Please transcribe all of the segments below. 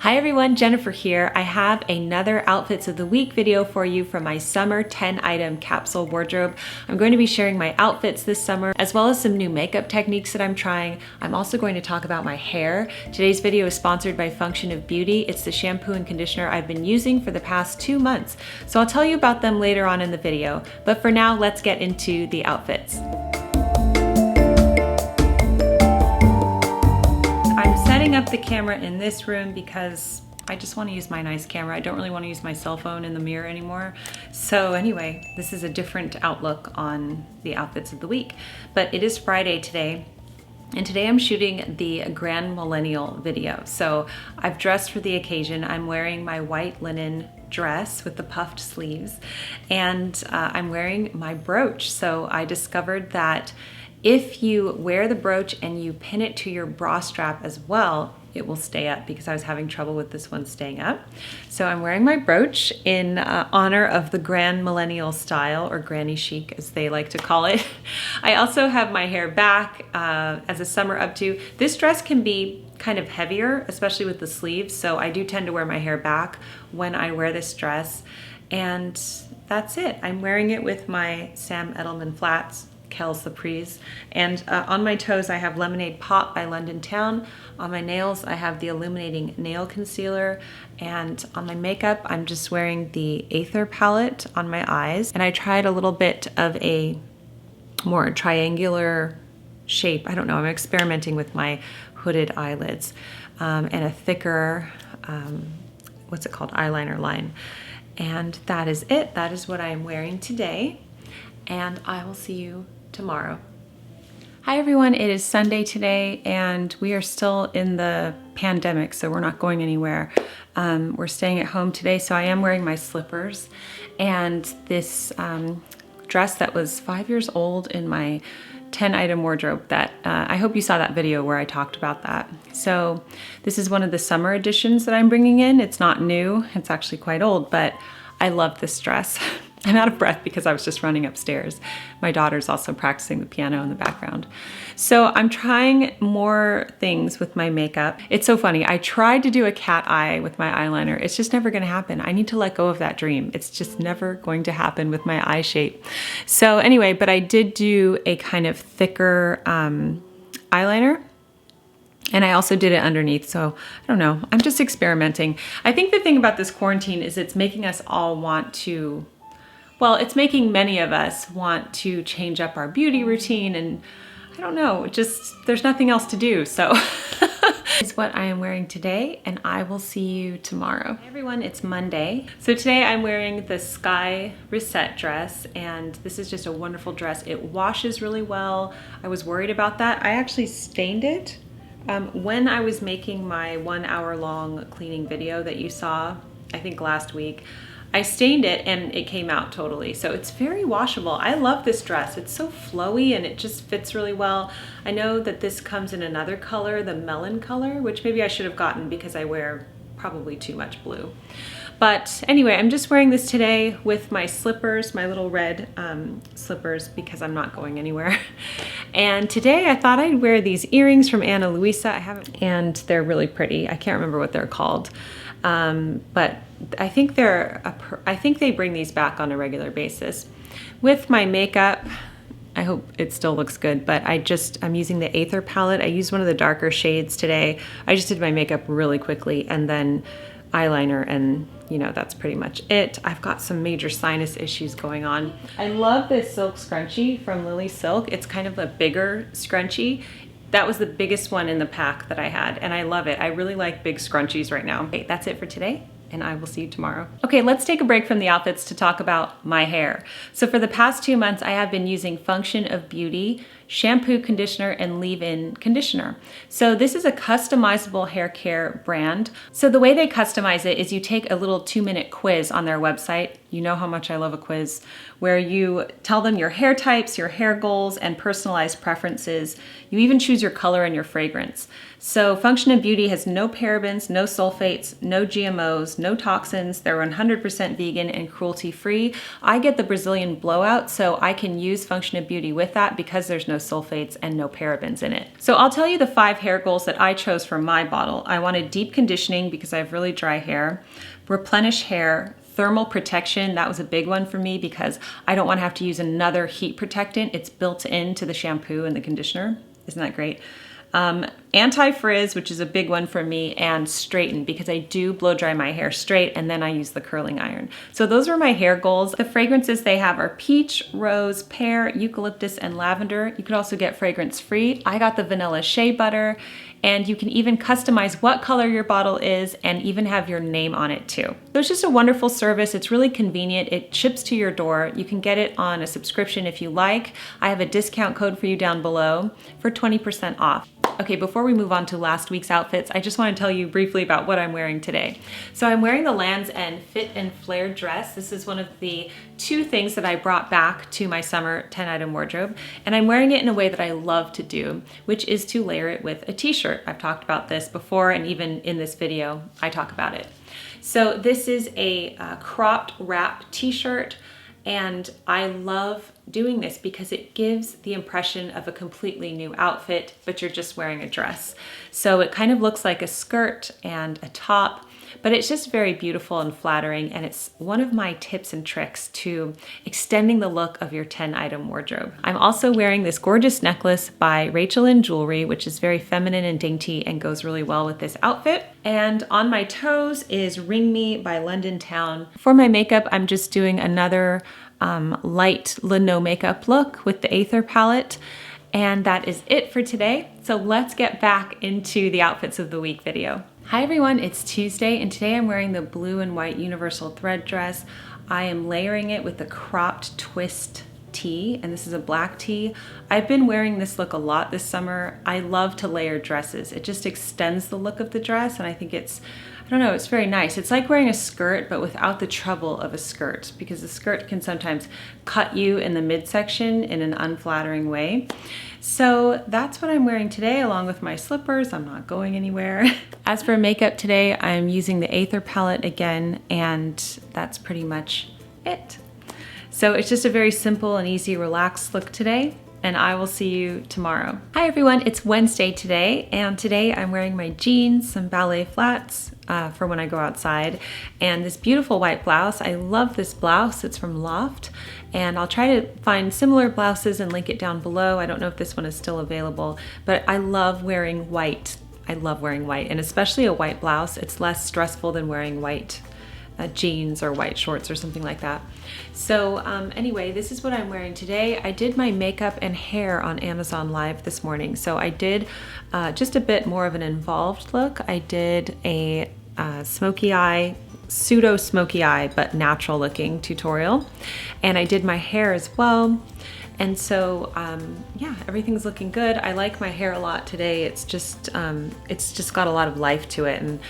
Hi everyone, Jennifer here. I have another Outfits of the Week video for you from my summer 10-item capsule wardrobe. I'm going to be sharing my outfits this summer, as well as some new makeup techniques that I'm trying. I'm also going to talk about my hair. Today's video is sponsored by Function of Beauty. It's the shampoo and conditioner I've been using for the past 2 months. So I'll tell you about them later on in the video. But for now, let's get into the outfits. Setting up the camera in this room because I just want to use my nice camera. I don't really want to use my cell phone in the mirror anymore. So anyway, this is a different outlook on the outfits of the week. But it is Friday today, and today I'm shooting the Grand Millennial video. So I've dressed for the occasion. I'm wearing my white linen dress with the puffed sleeves, and I'm wearing my brooch. So I discovered that if you wear the brooch and you pin it to your bra strap as well, it will stay up, because I was having trouble with this one staying up. So I'm wearing my brooch in honor of the Grand Millennial style, or Granny Chic as they like to call it. I also have my hair back as a summer updo. This dress can be kind of heavier, especially with the sleeves, so I do tend to wear my hair back when I wear this dress. And that's it. I'm wearing it with my Sam Edelman flats, Kel's Surprise, and on my toes I have Lemonade Pop by London Town. On my nails I have the Illuminating Nail Concealer, and on my makeup I'm just wearing the Aether palette on my eyes, and I tried a little bit of a more triangular shape. I don't know, I'm experimenting with my hooded eyelids and a thicker what's it called, eyeliner line. And that is it. That is what I'm wearing today, and I will see you tomorrow. Hi everyone, it is Sunday today, and we are still in the pandemic, so we're not going anywhere. We're staying at home today, so I am wearing my slippers and this dress that was 5 years old in my 10-item wardrobe that I hope you saw that video where I talked about that. So this is one of the summer editions that I'm bringing in. It's not new, it's actually quite old, but I love this dress. I'm out of breath because I was just running upstairs. My daughter's also practicing the piano in the background. So I'm trying more things with my makeup. It's so funny. I tried to do a cat eye with my eyeliner. It's just never gonna happen. I need to let go of that dream. It's just never going to happen with my eye shape. So anyway, but I did do a kind of thicker eyeliner. And I also did it underneath, so I don't know. I'm just experimenting. I think the thing about this quarantine is it's making us all want to, well, it's making many of us want to change up our beauty routine, and I don't know, just there's nothing else to do, so. Is what I am wearing today, and I will see you tomorrow. Hey everyone, it's Monday. So today I'm wearing the Sky Reset dress, and this is just a wonderful dress. It washes really well. I was worried about that. I actually stained it. When I was making my 1 hour long cleaning video that you saw, I think last week, I stained it and it came out totally. So it's very washable. I love this dress. It's so flowy and it just fits really well. I know that this comes in another color, the melon color, which maybe I should have gotten because I wear probably too much blue. But anyway, I'm just wearing this today with my slippers, my little red slippers, because I'm not going anywhere. And today I thought I'd wear these earrings from Ana Luisa. And they're really pretty. I can't remember what they're called. But I think they bring these back on a regular basis. With my makeup, I hope it still looks good, but I'm using the Aether palette. I used one of the darker shades today. I just did my makeup really quickly and then eyeliner, and you know, that's pretty much it. I've got some major sinus issues going on. I love this silk scrunchie from Lily Silk. It's kind of a bigger scrunchie. That was the biggest one in the pack that I had, and I love it. I really like big scrunchies right now. Okay, that's it for today, and I will see you tomorrow. Okay, let's take a break from the outfits to talk about my hair. So for the past 2 months, I have been using Function of Beauty shampoo, conditioner, and leave-in conditioner. So this is a customizable hair care brand. So the way they customize it is you take a little 2-minute quiz on their website. You know how much I love a quiz, where you tell them your hair types, your hair goals, and personalized preferences. You even choose your color and your fragrance. So Function of Beauty has no parabens, no sulfates, no GMOs, no toxins. They're 100% vegan and cruelty-free. I get the Brazilian blowout, so I can use Function of Beauty with that because there's no no sulfates, and no parabens in it. So I'll tell you the 5 hair goals that I chose for my bottle. I wanted deep conditioning because I have really dry hair, replenish hair, thermal protection. That was a big one for me because I don't want to have to use another heat protectant. It's built into the shampoo and the conditioner. Isn't that great? Anti-frizz, which is a big one for me, and straighten because I do blow dry my hair straight and then I use the curling iron. So those were my hair goals. The fragrances they have are peach, rose, pear, eucalyptus, and lavender. You could also get fragrance free. I got the vanilla shea butter, and you can even customize what color your bottle is and even have your name on it too. So it's just a wonderful service. It's really convenient. It ships to your door. You can get it on a subscription if you like. I have a discount code for you down below for 20% off. Okay, before we move on to last week's outfits, I just want to tell you briefly about what I'm wearing today. So I'm wearing the Land's End Fit and Flare dress. This is one of the 2 things that I brought back to my summer 10-item wardrobe, and I'm wearing it in a way that I love to do, which is to layer it with a t-shirt. I've talked about this before, and even in this video, I talk about it. So this is a cropped wrap t-shirt, and I love doing this because it gives the impression of a completely new outfit, but you're just wearing a dress. So it kind of looks like a skirt and a top, but it's just very beautiful and flattering, and it's one of my tips and tricks to extending the look of your 10-item wardrobe. I'm also wearing this gorgeous necklace by Rachel in Jewelry, which is very feminine and dainty and goes really well with this outfit. And on my toes is Ring Me by London Town. For my makeup, I'm just doing another light lino makeup look with the Aether palette. And that is it for today. So let's get back into the outfits of the week video. Hi everyone, it's Tuesday, and today I'm wearing the blue and white universal thread dress. I am layering it with the cropped twist tee, and this is a black tee. I've been wearing this look a lot this summer. I love to layer dresses. It just extends the look of the dress, and I think it's, I don't know, it's very nice. It's like wearing a skirt, but without the trouble of a skirt, because the skirt can sometimes cut you in the midsection in an unflattering way. So that's what I'm wearing today, along with my slippers. I'm not going anywhere. As for makeup today, I'm using the Aether palette again, and that's pretty much it. So it's just a very simple and easy, relaxed look today, and I will see you tomorrow. Hi everyone, it's Wednesday today, and today I'm wearing my jeans, some ballet flats for when I go outside, and this beautiful white blouse. I love this blouse. It's from Loft, and I'll try to find similar blouses and link it down below. I don't know if this one is still available, but I love wearing white. I love wearing white, and especially a white blouse. It's less stressful than wearing white jeans or white shorts or something like that. So anyway, this is what I'm wearing today. I did my makeup and hair on Amazon Live this morning. So I did just a bit more of an involved look. I did a smoky eye, pseudo smoky eye, but natural looking tutorial. And I did my hair as well. And so, yeah, everything's looking good. I like my hair a lot today. It's just got a lot of life to it, and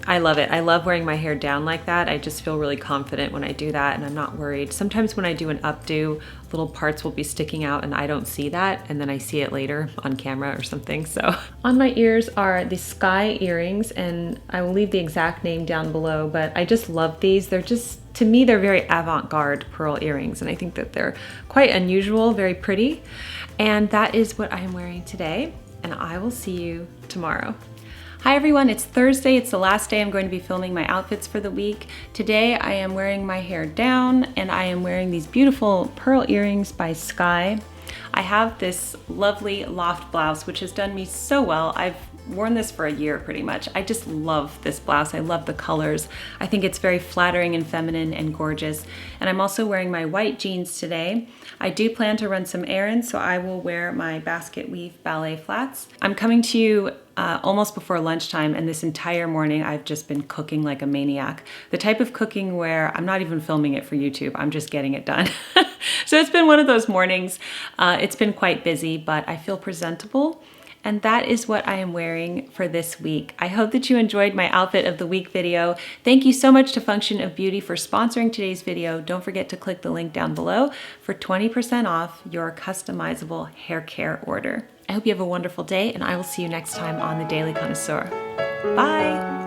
I love it. I love wearing my hair down like that. I just feel really confident when I do that, and I'm not worried. Sometimes when I do an updo, little parts will be sticking out and I don't see that, and then I see it later on camera or something. So on my ears are the Sky earrings, and I will leave the exact name down below, but I just love these. They're just, to me, they're very avant-garde pearl earrings, and I think that they're quite unusual, very pretty. And that is what I'm wearing today, and I will see you tomorrow. Hi everyone, it's Thursday. It's the last day I'm going to be filming my outfits for the week. Today I am wearing my hair down, and I am wearing these beautiful pearl earrings by Sky. I have this lovely Loft blouse, which has done me so well. I've worn this for a year pretty much. I just love this blouse. I love the colors. I think it's very flattering and feminine and gorgeous. And I'm also wearing my white jeans today. I do plan to run some errands, so I will wear my basket weave ballet flats. I'm coming to you almost before lunchtime, and this entire morning I've just been cooking like a maniac. The type of cooking where I'm not even filming it for YouTube, I'm just getting it done. So it's been one of those mornings. It's been quite busy, but I feel presentable. And that is what I am wearing for this week. I hope that you enjoyed my outfit of the week video. Thank you so much to Function of Beauty for sponsoring today's video. Don't forget to click the link down below for 20% off your customizable hair care order. I hope you have a wonderful day, and I will see you next time on The Daily Connoisseur. Bye.